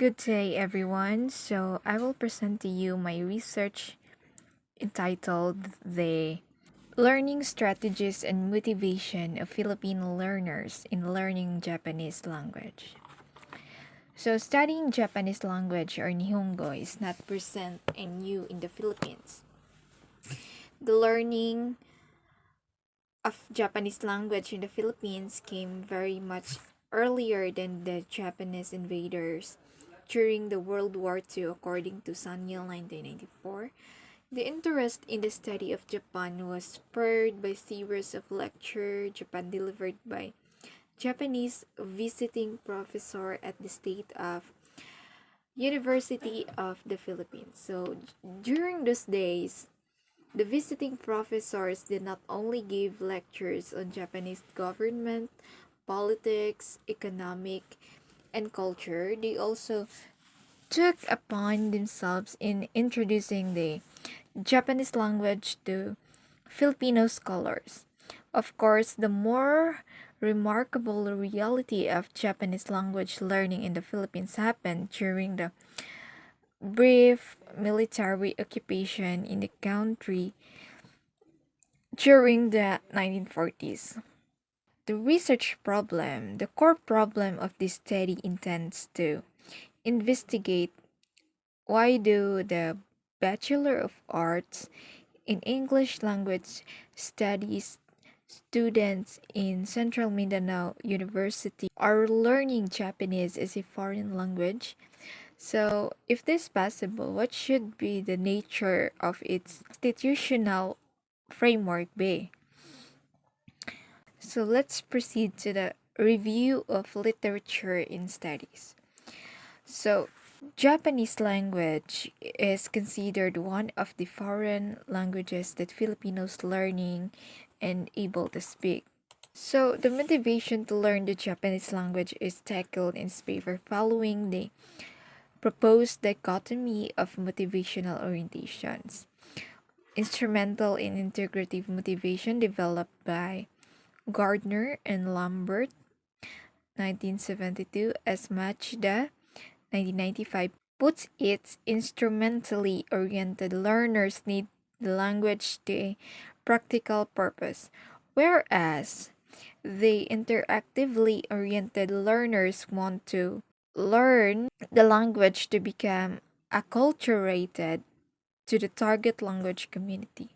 Good day, everyone. So, I will present to you my research entitled The Learning Strategies and Motivation of Filipino Learners in Learning Japanese Language. So, studying Japanese language or Nihongo is not present and new in the Philippines. The learning of Japanese language in the Philippines came very much earlier than the Japanese invaders during the World War II, according to Sanyal 1994. The interest in the study of Japan was spurred by series of lectures Japan delivered by Japanese visiting professor at the State of University of the Philippines. So during those days, the visiting professors did not only give lectures on Japanese government, politics, economic, and culture, they also took upon themselves in introducing the Japanese language to Filipino scholars. Of course, the more remarkable reality of Japanese language learning in the Philippines happened during the brief military occupation in the country during the 1940s. The core problem of this study intends to investigate why do the Bachelor of Arts in English Language Studies students in Central Mindanao University are learning Japanese as a foreign language. So, if this is possible, what should be the nature of its institutional framework be? So, let's proceed to the review of literature in studies. So, Japanese language is considered one of the foreign languages that Filipinos learning and able to speak. So, the motivation to learn the Japanese language is tackled in its paper following the proposed dichotomy of motivational orientations. Instrumental in integrative motivation developed by Gardner and Lambert 1972 as Machida 1995 puts it, instrumentally oriented learners need the language to a practical purpose, whereas the interactively oriented learners want to learn the language to become acculturated to the target language community.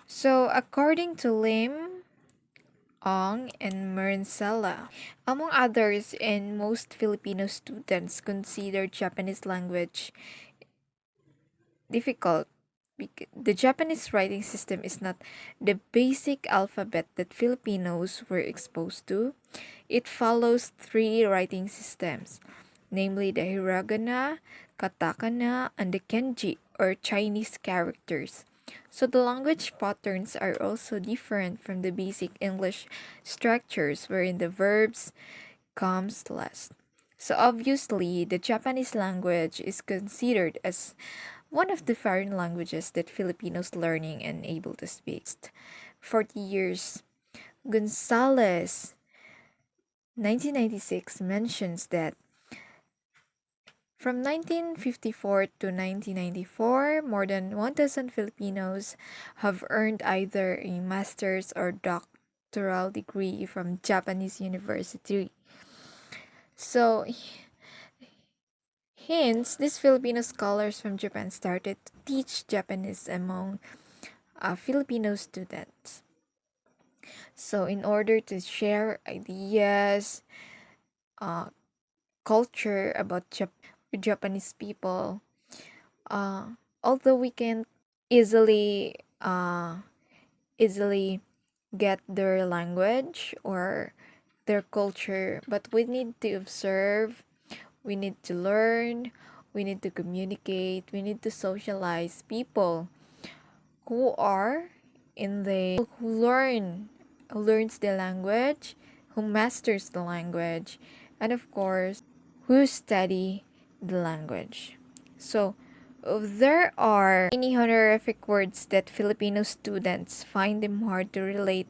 So, according to Lim, Ong, and Marincela, among others, and most Filipino students consider Japanese language difficult. The Japanese writing system is not the basic alphabet that Filipinos were exposed to. It follows three writing systems, namely the hiragana, katakana, and the kanji or Chinese characters. So the language patterns are also different from the basic English structures wherein the verbs comes last. So obviously, the Japanese language is considered as one of the foreign languages that Filipinos learning and able to speak. 40 years. Gonzalez 1996 mentions that from 1954 to 1994, more than 1,000 Filipinos have earned either a master's or doctoral degree from Japanese university. So, hence, these Filipino scholars from Japan started to teach Japanese among Filipino students. So, in order to share ideas, uh, culture about Japanese people, although we can easily easily get their language or their culture, but we need to observe, we need to learn, we need to communicate, we need to socialize people who are in the who learns the language, who masters the language, and of course who study the language. So there are many honorific words that Filipino students find them hard to relate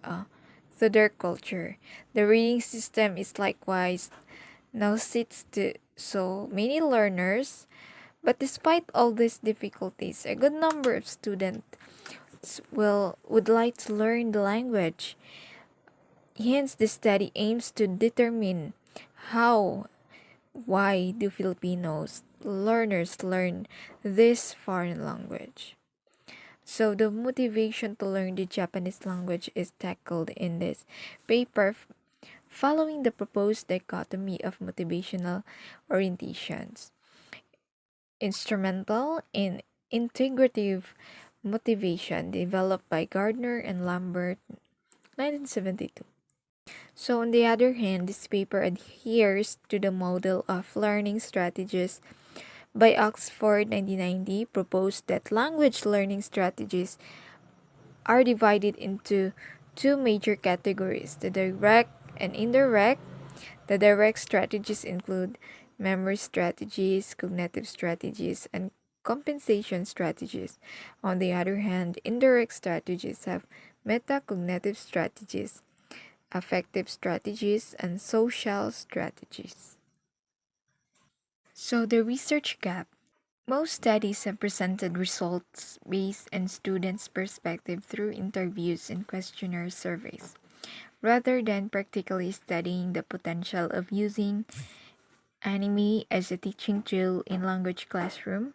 to their culture. The reading system is likewise now sits to so many learners. But despite all these difficulties, a good number of students would like to learn the language. Hence, the study aims to determine how, why do Filipinos learners learn this foreign language. So the motivation to learn the Japanese language is tackled in this paper following the proposed dichotomy of motivational orientations: instrumental and integrative motivation, developed by Gardner and Lambert 1972. So on the other hand, this paper adheres to the model of learning strategies by Oxford 1990, proposed that language learning strategies are divided into two major categories: the direct and indirect. The direct strategies include memory strategies, cognitive strategies, and compensation strategies. On the other hand, indirect strategies have metacognitive strategies, affective strategies, and social strategies. So, the research gap. Most studies have presented results based on students' perspective through interviews and questionnaire surveys, rather than practically studying the potential of using anime as a teaching tool in language classroom.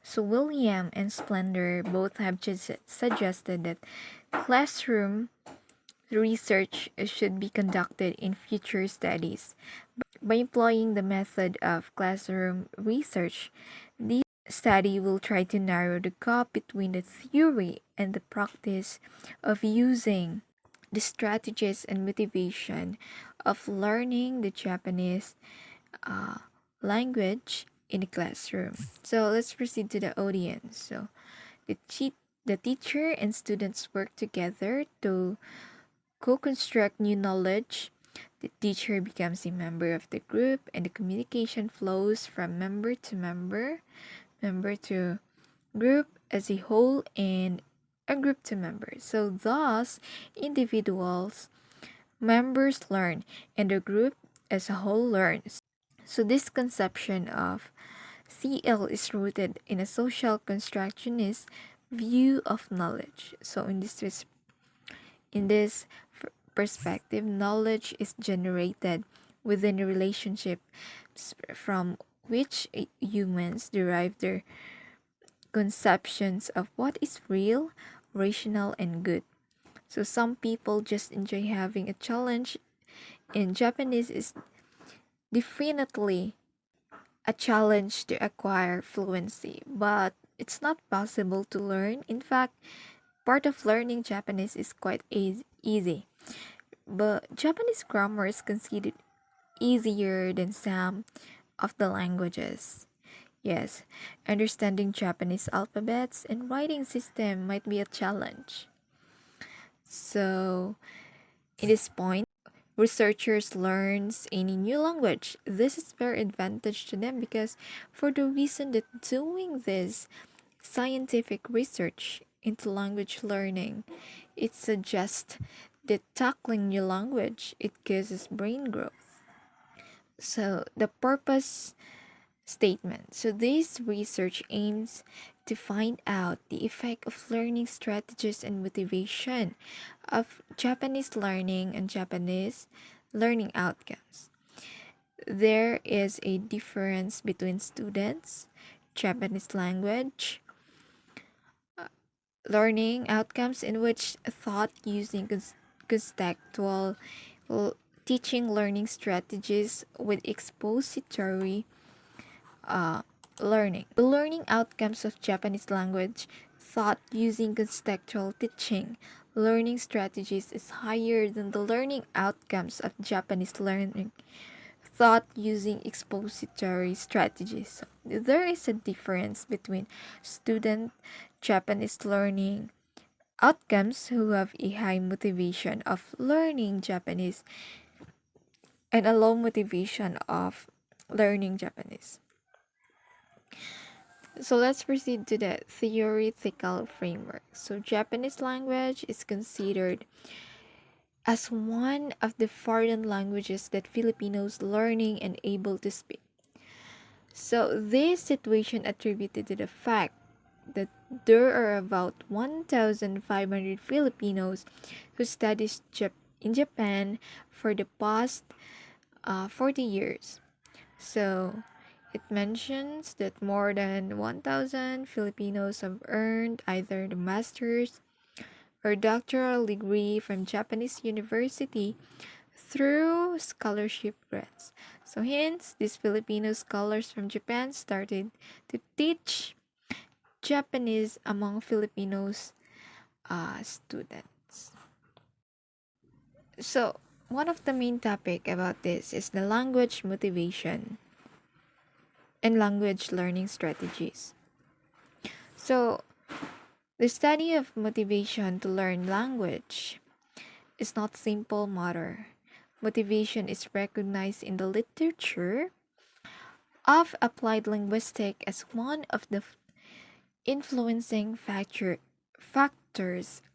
So William and Splendor both have just suggested that classroom research should be conducted in future studies. By employing the method of classroom research, this study will try to narrow the gap between the theory and the practice of using the strategies and motivation of learning the Japanese uh, language in the classroom. So let's proceed to the audience. So the, the teacher and students work together to co-construct new knowledge. The teacher becomes a member of the group, and the communication flows from member to member, member to group as a whole, and a group to member. So thus, individuals, members learn, and the group as a whole learns. So this conception of CL is rooted in a social constructionist view of knowledge. So in this perspective, knowledge is generated within a relationship from which humans derive their conceptions of what is real, rational, and good. So some people just enjoy having a challenge. In Japanese is definitely a challenge to acquire fluency, but it's not possible to learn. In fact, part of learning Japanese is quite easy. But Japanese grammar is considered easier than some of the languages. Yes, understanding Japanese alphabets and writing system might be a challenge. So, in this point, researchers learns any new language. This is very advantage to them because for the reason that doing this scientific research into language learning, it suggests that tackling new language it causes brain growth. So the purpose statement. So this research aims to find out the effect of learning strategies and motivation of Japanese learning and Japanese learning outcomes. There is a difference between students, Japanese language, learning outcomes in which thought using contextual teaching learning strategies with expository learning. The learning outcomes of Japanese language thought using contextual teaching learning strategies is higher than the learning outcomes of Japanese learning thought using expository strategies. There is a difference between student Japanese learning outcomes who have a high motivation of learning Japanese and a low motivation of learning Japanese. So let's proceed to the theoretical framework. So Japanese language is considered as one of the foreign languages that Filipinos learning and able to speak. So this situation attributed to the fact that there are about 1,500 Filipinos who studies in Japan for the past 40 years. So it mentions that more than 1,000 Filipinos have earned either the master's or doctoral degree from Japanese university through scholarship grants. So hence, these Filipino scholars from Japan started to teach Japanese among Filipinos students. So one of the main topic about this is the language motivation and language learning strategies. So the study of motivation to learn language is not simple matter. Motivation is recognized in the literature of applied linguistics as one of the influencing factors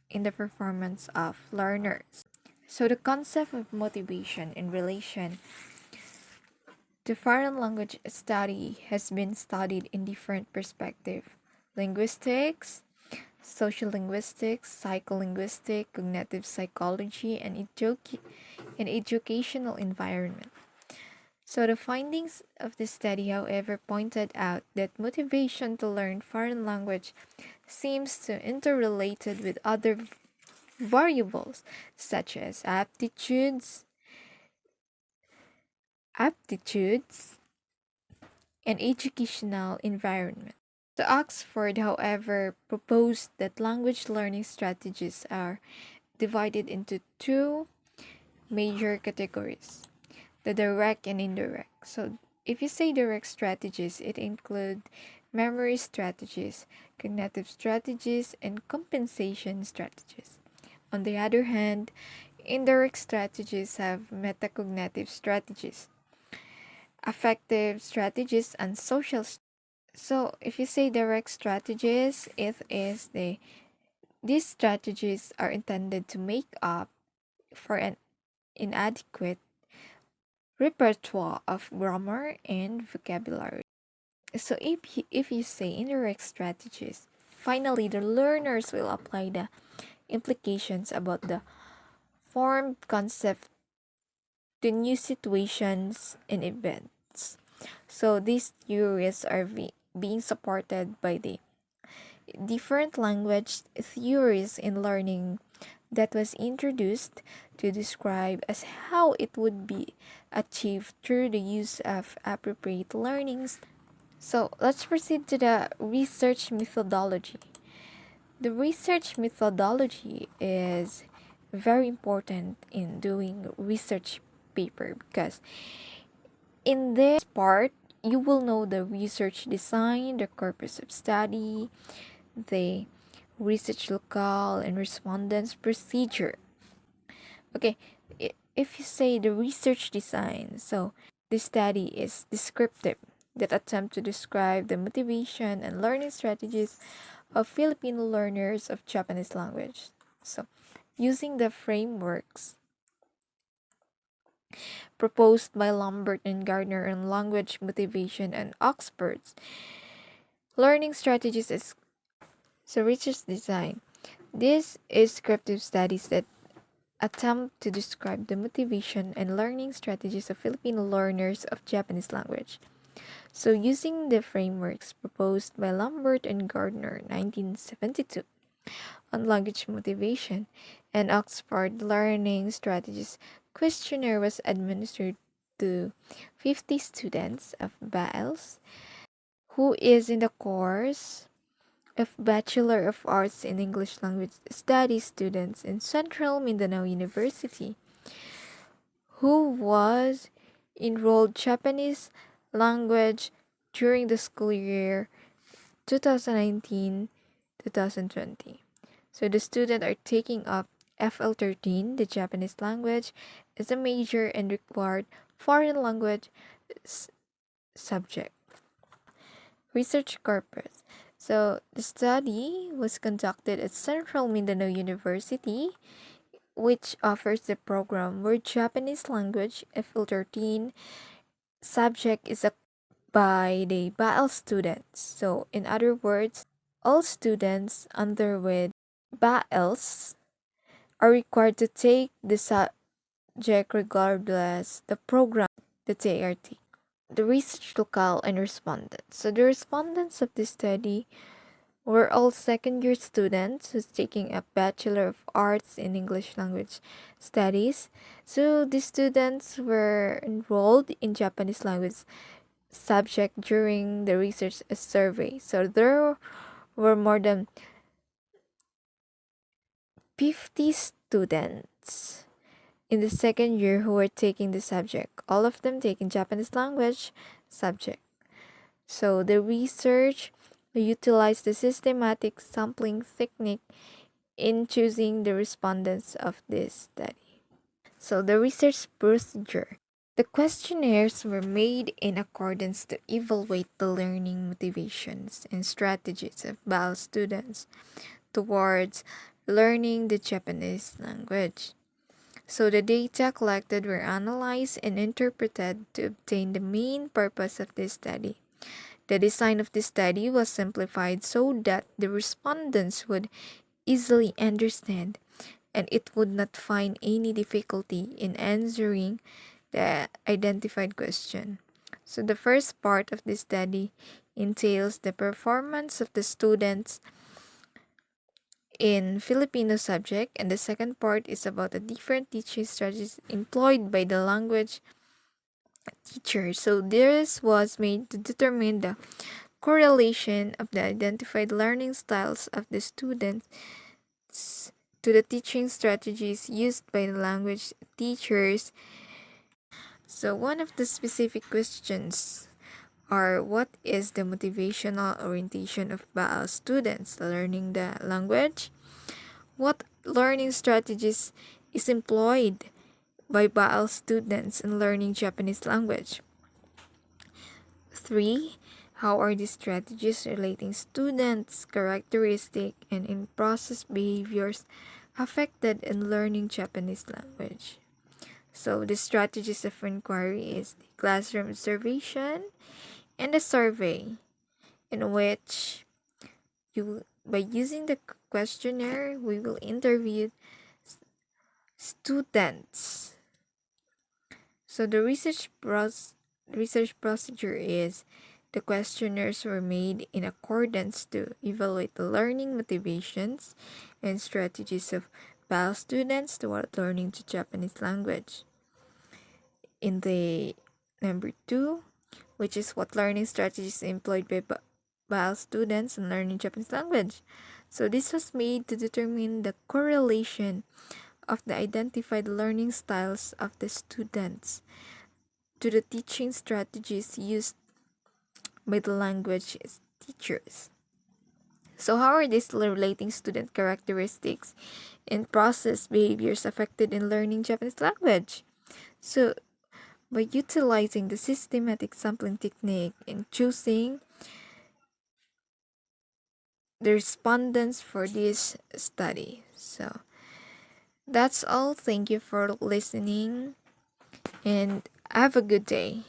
in the performance of learners. So the concept of motivation in relation to foreign language study has been studied in different perspectives: linguistics, social linguistics, psycholinguistics, cognitive psychology, and educational environment. So the findings of the study, however, pointed out that motivation to learn foreign language seems to interrelated with other variables such as aptitudes, and educational environment. So Oxford, however, proposed that language learning strategies are divided into two major categories: the direct and indirect. So if you say direct strategies, it include memory strategies, cognitive strategies, and compensation strategies. On the other hand, indirect strategies have metacognitive strategies, affective strategies, and social. So if you say direct strategies, it is these strategies are intended to make up for an inadequate repertoire of grammar and vocabulary. So if you say indirect strategies, finally the learners will apply the implications about the formed concept to new situations and events. So these theories are being supported by the different language theories in learning that was introduced to describe as how it would be achieved through the use of appropriate learnings. So let's proceed to the research methodology. The research methodology is very important in doing research paper because in this part you will know the research design, the corpus of study, the research locale, and respondents procedure. Okay, if you say the research design, so the study is descriptive that attempt to describe the motivation and learning strategies of Filipino learners of Japanese language. So using the frameworks proposed by Lambert and Gardner on language motivation and Oxford's learning strategies is so research design. This is descriptive studies that attempt to describe the motivation and learning strategies of Filipino learners of Japanese language. So using the frameworks proposed by Lambert and Gardner 1972 on language motivation and Oxford learning strategies, questionnaire was administered to 50 students of BAELS who is in the course of Bachelor of Arts in English Language Studies students in Central Mindanao University who was enrolled Japanese language during the school year 2019-2020. So the students are taking up FL13, the Japanese language, as a major and required foreign language subject. Research corpus. So the study was conducted at Central Mindanao University, which offers the program where Japanese language FL13 subject is a by the BAL students. So, in other words, all students underwent BALs are required to take the subject regardless the program that they are taking. The research locale and respondents. So, the respondents of this study were all second year students who's taking a Bachelor of Arts in English Language Studies. So, the students were enrolled in Japanese language subject during the research survey. So there were more than 50 students in the second year who were taking the subject, all of them taking Japanese language subject. So the research utilized the systematic sampling technique in choosing the respondents of this study. So the research procedure. The questionnaires were made in accordance to evaluate the learning motivations and strategies of BAL students towards learning the Japanese language. So the data collected were analyzed and interpreted to obtain the main purpose of this study. The design of this study was simplified so that the respondents would easily understand and it would not find any difficulty in answering the identified question. So the first part of this study entails the performance of the students in Filipino subject, and the second part is about the different teaching strategies employed by the language teacher. So this was made to determine the correlation of the identified learning styles of the students to the teaching strategies used by the language teachers. So one of the specific questions are what is the motivational orientation of BAL students learning the language? What learning strategies is employed by BAL students in learning Japanese language? 3. How are these strategies relating students' characteristic and in-process behaviors affected in learning Japanese language? So the strategies of inquiry is the classroom observation and the survey, in which you by using the questionnaire we will interview students. So the research procedure is the questionnaires were made in accordance to evaluate the learning motivations and strategies of BAL students toward learning the Japanese language. In the number 2, which is what learning strategies employed by BAL students in learning Japanese language. So this was made to determine the correlation of the identified learning styles of the students to the teaching strategies used by the language teachers. So how are these relating student characteristics and process behaviors affected in learning Japanese language? So by utilizing the systematic sampling technique in choosing the respondents for this study. So that's all. Thank you for listening and have a good day.